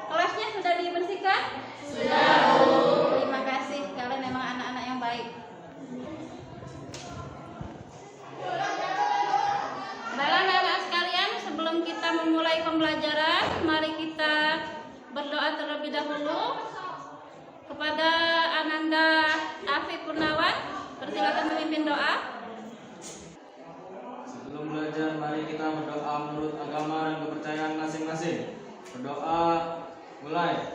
Kelasnya sudah dibersihkan? Sudah. Terima kasih, kalian memang anak-anak yang baik. Baiklah anak-anak sekalian, sebelum kita memulai pembelajaran, mari kita berdoa terlebih dahulu kepada Ananda Afif Purnawan. Persilakan memimpin doa. Sebelum belajar, mari kita berdoa menurut agama dan kepercayaan masing-masing. Berdoa, mulai.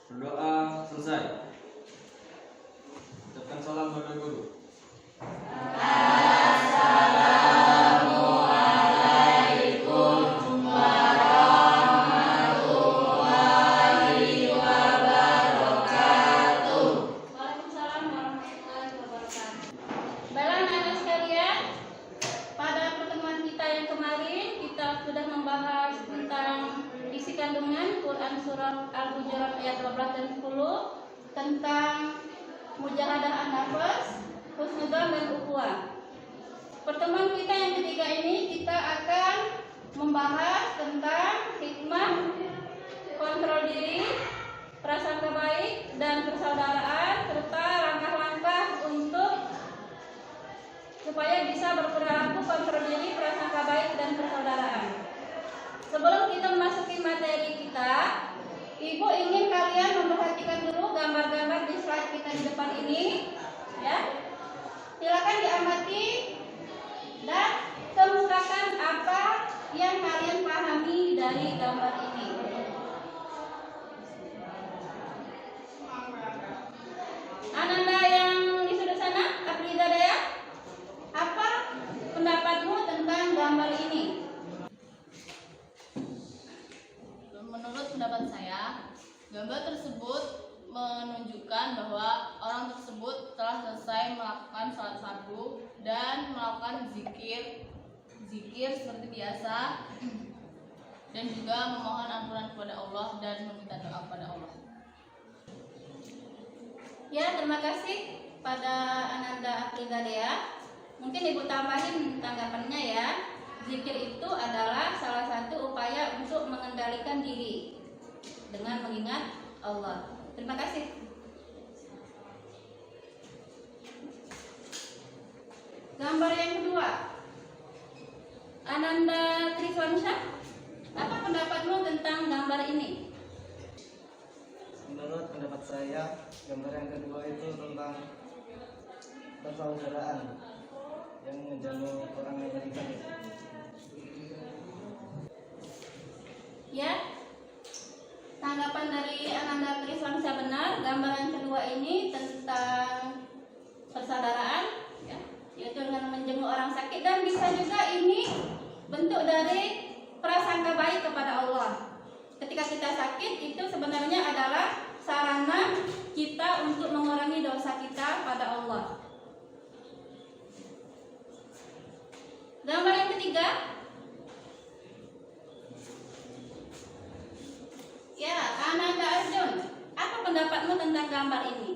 Berdoa, selesai. Ucapkan salam kepada guru. Surah Al-Hujurat ayat 12 dan 10 tentang mujahadah an-nafs, husnudzon dan ukhuwah. Pertemuan kita yang ketiga ini kita akan membahas tentang hikmah, kontrol diri, prasangka baik dan persaudaraan, serta langkah-langkah untuk supaya bisa berperilaku kontrol diri, prasangka baik dan persaudaraan. Sebelum kita memasuki materi kita, Ibu ingin kalian memperhatikan dulu gambar-gambar di slide kita di depan ini, ya. Silakan diamati dan kemukakan apa yang kalian pahami dari gambar ini. Ananda yang di sudut sana, Afriza Daya, apa pendapatmu tentang gambar ini? Menurut pendapat saya, gambar tersebut menunjukkan bahwa orang tersebut telah selesai melakukan salat fardu dan melakukan zikir seperti biasa, dan juga memohon ampunan kepada Allah dan meminta doa kepada Allah. Ya, terima kasih pada Ananda Afriza Dea. Mungkin Ibu tambahin tanggapannya ya. Zikir itu adalah salah satu upaya untuk mengendalikan diri dengan mengingat Allah. Terima kasih. Gambar yang kedua, Ananda Triswansyah, apa pendapatmu tentang gambar ini? Menurut pendapat saya, gambar yang kedua itu tentang persaudaraan yang menjamu orang yang beriman. Ya, tanggapan dari Ananda Triswansyah benar. Gambar yang kedua ini tentang persaudaraan, ya, yaitu dengan menjenguk orang sakit, dan bisa juga ini bentuk dari prasangka baik kepada Allah. Ketika kita sakit, itu sebenarnya adalah sarana kita untuk mengurangi dosa kita pada Allah. Gambar yang ketiga, ya, Ananda Arjun, apa pendapatmu tentang gambar ini?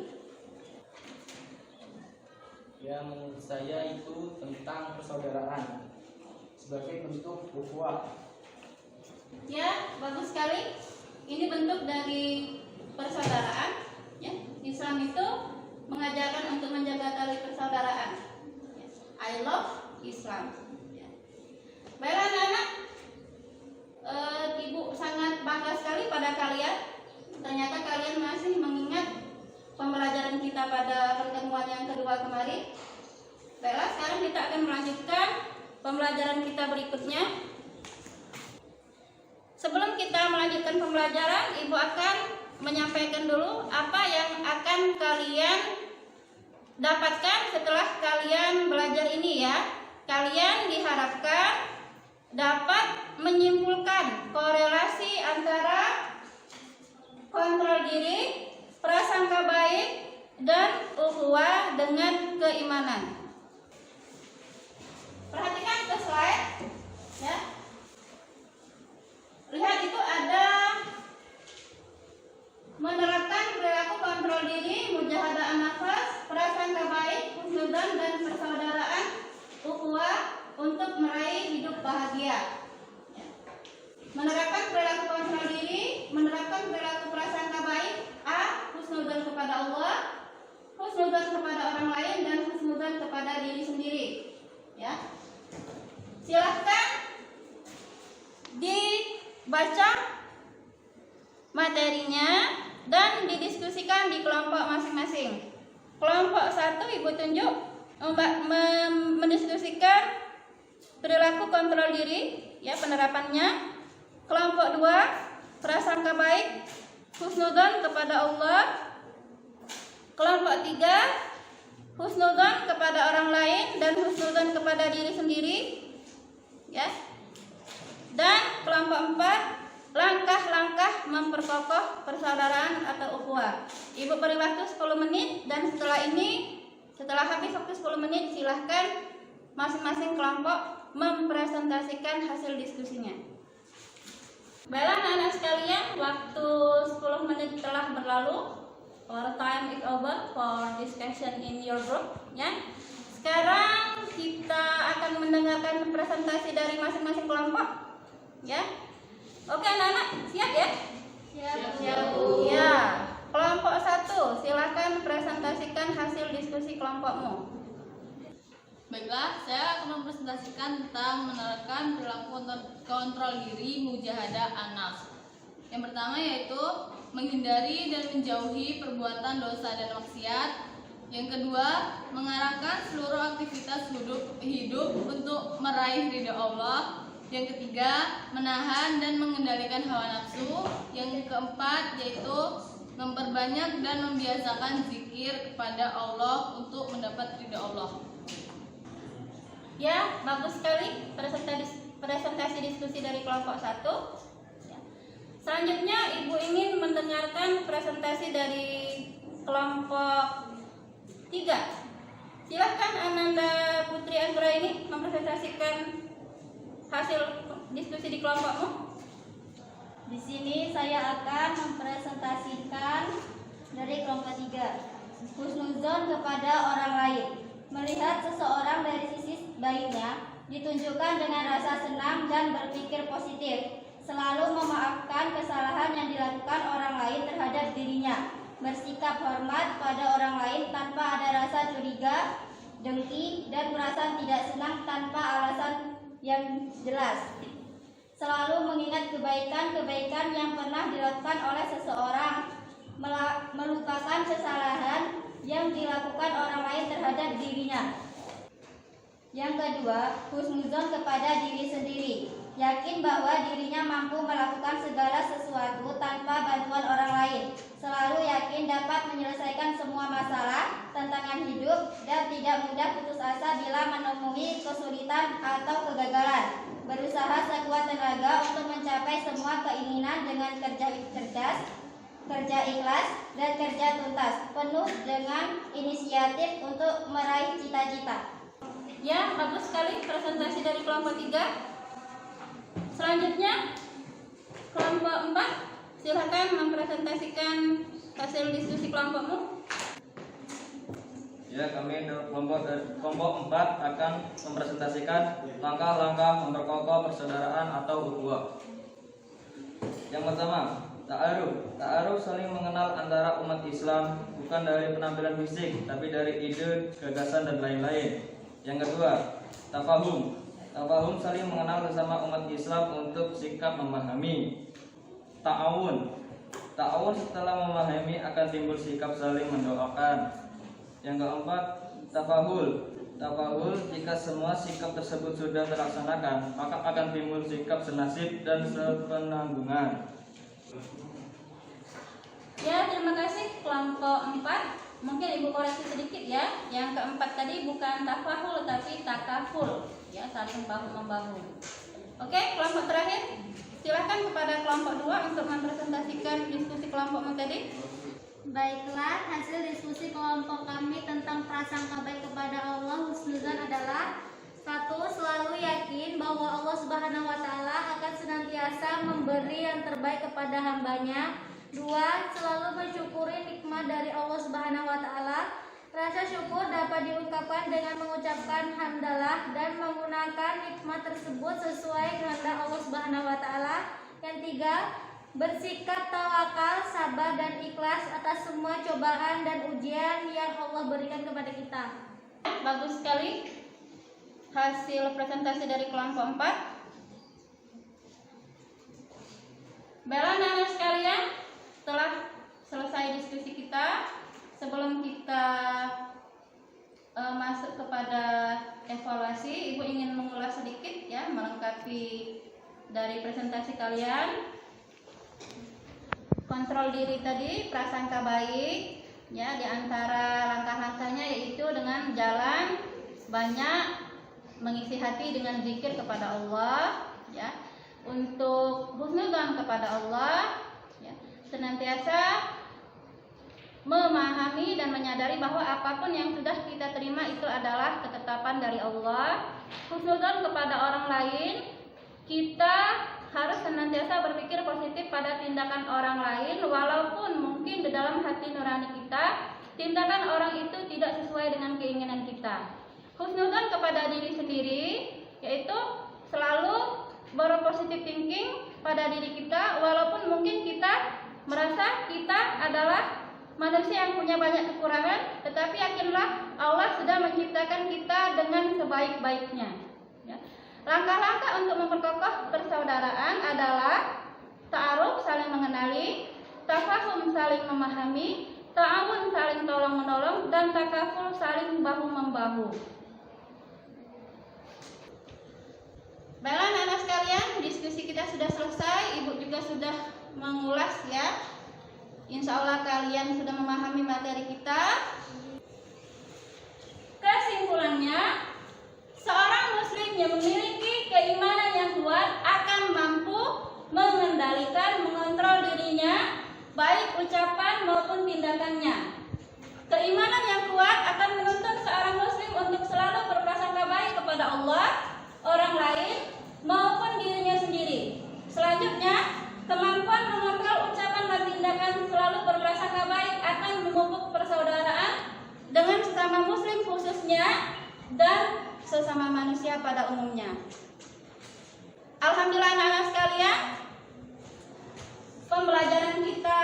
Ya, menurut saya itu tentang persaudaraan sebagai bentuk ukhuwah. Ya, bagus sekali. Ini bentuk dari persaudaraan. Ya, Islam itu mengajarkan untuk menjaga tali persaudaraan. I love Islam. Ya. Baiklah anak-anak, Ibu sangat bangga sekali pada kalian. Ternyata kalian masih mengingat pembelajaran kita pada pertemuan yang kedua kemarin. Baiklah, sekarang kita akan melanjutkan pembelajaran kita berikutnya. Sebelum kita melanjutkan pembelajaran, Ibu akan menyampaikan dulu apa yang akan kalian dapatkan setelah kalian belajar ini ya. Kalian diharapkan dapat menyimpulkan korelasi antara kontrol diri, prasangka baik, dan ukhuwah dengan keimanan. Perhatikan ke slide ya. Lihat, itu ada menerapkan perilaku kontrol diri, mujahadah an-nafs, prasangka baik, husnudzon dan persaudaraan, ukhuwah untuk meraih hidup berbahagia. Ya. Menerapkan perilaku kontrol diri, menerapkan perilaku prasangka baik. A. Husnudzon kepada Allah, husnudzon kepada orang lain, dan husnudzon kepada diri sendiri. Ya. Silahkan dibaca materinya dan didiskusikan di kelompok masing-masing. Kelompok 1 Ibu tunjuk mendiskusikan perilaku kontrol diri, ya, penerapannya. Kelompok 2 prasangka baik, husnudzon kepada Allah. Kelompok 3 husnudzon kepada orang lain dan husnudzon kepada diri sendiri, ya. Dan kelompok 4 langkah-langkah memperkokoh persaudaraan atau ukhuwah. Ibu beri waktu 10 menit dan setelah habis waktu 10 menit silahkan masing-masing kelompok mempresentasikan hasil diskusinya. Baiklah anak-anak sekalian, waktu 10 menit telah berlalu. Our time is over for discussion in your group, ya. Sekarang kita akan mendengarkan presentasi dari masing-masing kelompok, ya. Oke anak-anak, siap ya? Siap. Ya. Kelompok 1, silakan presentasikan hasil diskusi kelompokmu. Baiklah, saya akan mempresentasikan tentang menerapkan perilaku kontrol diri mujahadah an-nafs. Yang pertama yaitu menghindari dan menjauhi perbuatan dosa dan maksiat. Yang kedua, mengarahkan seluruh aktivitas hidup untuk meraih ridha Allah. Yang ketiga, menahan dan mengendalikan hawa nafsu. Yang keempat yaitu memperbanyak dan membiasakan zikir kepada Allah untuk mendapat ridha Allah. Ya, bagus sekali presentasi diskusi dari kelompok 1. Ya. Selanjutnya Ibu ingin mendengarkan presentasi dari kelompok 3. Silahkan Ananda Putri Anggraini mempresentasikan hasil diskusi di kelompokmu. Di sini saya akan mempresentasikan dari kelompok 3. Husnudzon kepada orang lain. Melihat seseorang dari sisi baiknya, ditunjukkan dengan rasa senang dan berpikir positif. Selalu memaafkan kesalahan yang dilakukan orang lain terhadap dirinya. Bersikap hormat pada orang lain tanpa ada rasa curiga, dengki, dan merasa tidak senang tanpa alasan yang jelas. Selalu mengingat kebaikan-kebaikan yang pernah dilakukan oleh seseorang, melupakan kesalahan yang dilakukan orang lain terhadap dirinya. Yang kedua, husnudzon kepada diri sendiri. Yakin bahwa dirinya mampu melakukan segala sesuatu tanpa bantuan orang lain. Selalu yakin dapat menyelesaikan semua masalah, tantangan hidup, dan tidak mudah putus asa bila menemui kesulitan atau kegagalan. Berusaha sekuat tenaga untuk mencapai semua keinginan dengan kerja cerdas, kerja ikhlas, dan kerja tuntas, penuh dengan inisiatif untuk meraih cita-cita. Ya, bagus sekali presentasi dari kelompok 3. Selanjutnya kelompok 4, silakan mempresentasikan hasil diskusi kelompokmu. Ya, kami kelompok 4 akan mempresentasikan langkah-langkah memperkokoh persaudaraan atau ukhuwah. Yang pertama, ta'aruf. Ta'aruf saling mengenal antara umat Islam bukan dari penampilan fisik, tapi dari ide, gagasan, dan lain-lain. Yang kedua, tafahum. Tafahum saling mengenal sesama umat Islam untuk sikap memahami. Ta'awun. Ta'awun setelah memahami akan timbul sikap saling mendoakan. Yang keempat, tafahul. Tafahul, jika semua sikap tersebut sudah terlaksanakan, maka akan timbul sikap senasib dan sepenanggungan. Ya, terima kasih kelompok 4. Mungkin Ibu koreksi sedikit ya. Yang keempat tadi bukan tafahul tapi takaful, ya, saling bahu-membahu. Oke, kelompok terakhir. Silakan kepada kelompok 2 untuk mempresentasikan diskusi kelompokmu tadi. Baiklah, hasil diskusi kelompok kami tentang prasangka baik kepada Allah husnudzon adalah: 1. Selalu yakin bahwa Allah Subhanahu wa Ta'ala akan senantiasa memberi yang terbaik kepada hambanya. 2. Selalu mensyukuri nikmat dari Allah Subhanahu wa Ta'ala. Rasa syukur dapat diungkapkan dengan mengucapkan hamdalah dan menggunakan nikmat tersebut sesuai kehendak Allah Subhanahu wa taala. Yang tiga, bersikap tawakal, sabar dan ikhlas atas semua cobaan dan ujian yang Allah berikan kepada kita. Bagus sekali hasil presentasi dari kelompok 4. Baiklah anak-anak sekalian, setelah selesai diskusi kita, sebelum kita masuk kepada evaluasi, Ibu ingin mengulas sedikit ya, melengkapi dari presentasi kalian. Kontrol diri tadi, prasangka baik ya, di antara langkah-langkahnya yaitu dengan jalan banyak mengisi hati dengan zikir kepada Allah ya. Untuk husnudzon kepada Allah ya, senantiasa memahami dan menyadari bahwa apapun yang sudah kita terima itu adalah ketetapan dari Allah. Husnudzon kepada orang lain, kita harus senantiasa berpikir positif pada tindakan orang lain, walaupun mungkin di dalam hati nurani kita tindakan orang itu tidak sesuai dengan keinginan kita. Husnudzon kepada diri sendiri, yaitu selalu berpositif thinking pada diri kita, walaupun mungkin kita merasa kita adalah manusia yang punya banyak kekurangan, tetapi yakinlah Allah sudah menciptakan kita dengan sebaik-baiknya ya. Langkah-langkah untuk memperkokoh persaudaraan adalah ta'aruf, saling mengenali, tafahum, saling memahami, ta'awun, saling tolong-menolong, dan takaful, saling bahu-membahu. Baiklah anak-anak sekalian, diskusi kita sudah selesai. Ibu juga sudah mengulas ya. Insya Allah kalian sudah memahami materi kita. Kesimpulannya, seorang muslim yang memiliki keimanan yang kuat akan mampu mengendalikan, mengontrol dirinya, baik ucapan maupun tindakannya. Keimanan yang kuat akan menuntun seorang muslim untuk selalu berprasangka baik kepada Allah, orang lain, maupun dirinya sendiri. Selanjutnya, kemampuan mengontrol ucapan dan tindakan selalu berprasangka baik akan memupuk persaudaraan dengan sesama muslim khususnya dan sesama manusia pada umumnya. Alhamdulillah anak-anak sekalian, pembelajaran kita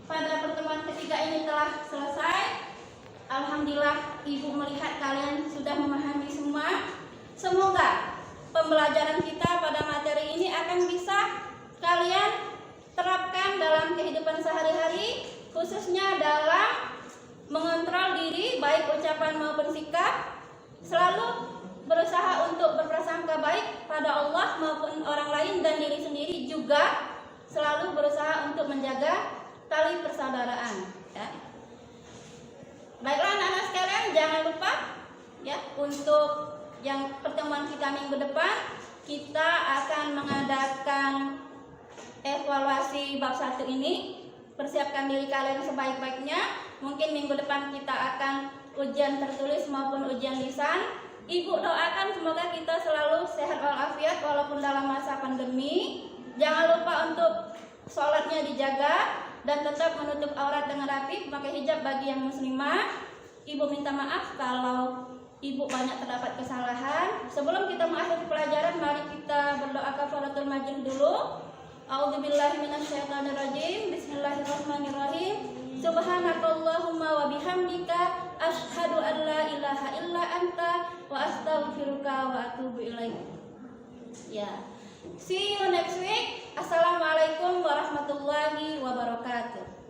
pada pertemuan ketiga ini telah selesai. Alhamdulillah Ibu melihat kalian sudah memahami semua. Semoga pembelajaran kita pada materi ini akan bisa kalian terapkan dalam kehidupan sehari-hari, khususnya dalam mengontrol diri, baik ucapan maupun sikap. Selalu berusaha untuk berprasangka baik pada Allah maupun orang lain, dan diri sendiri juga selalu berusaha untuk menjaga tali persaudaraan ya. Baiklah anak-anak sekalian, jangan lupa ya, untuk yang pertemuan kita minggu depan kita akan mengadakan evaluasi bab 1 ini. Persiapkan diri kalian sebaik-baiknya. Mungkin minggu depan kita akan ujian tertulis maupun ujian lisan. Ibu doakan semoga kita selalu sehat walafiat walaupun dalam masa pandemi. Jangan lupa untuk sholatnya dijaga dan tetap menutup aurat dengan rapi, pakai hijab bagi yang muslimah. Ibu minta maaf kalau Ibu banyak terdapat kesalahan. Sebelum kita mengakhiri pelajaran, mari kita berdoa kafaratul majlis dulu. A'udzubillahi minasyaitonirrajim. Bismillahirrahmanirrahim. Subhanakallahumma wa bihamdika asyhadu an la ilaha illa anta wa astaghfiruka wa atubu ilaik. Ya. See you next week. Assalamualaikum warahmatullahi wabarakatuh.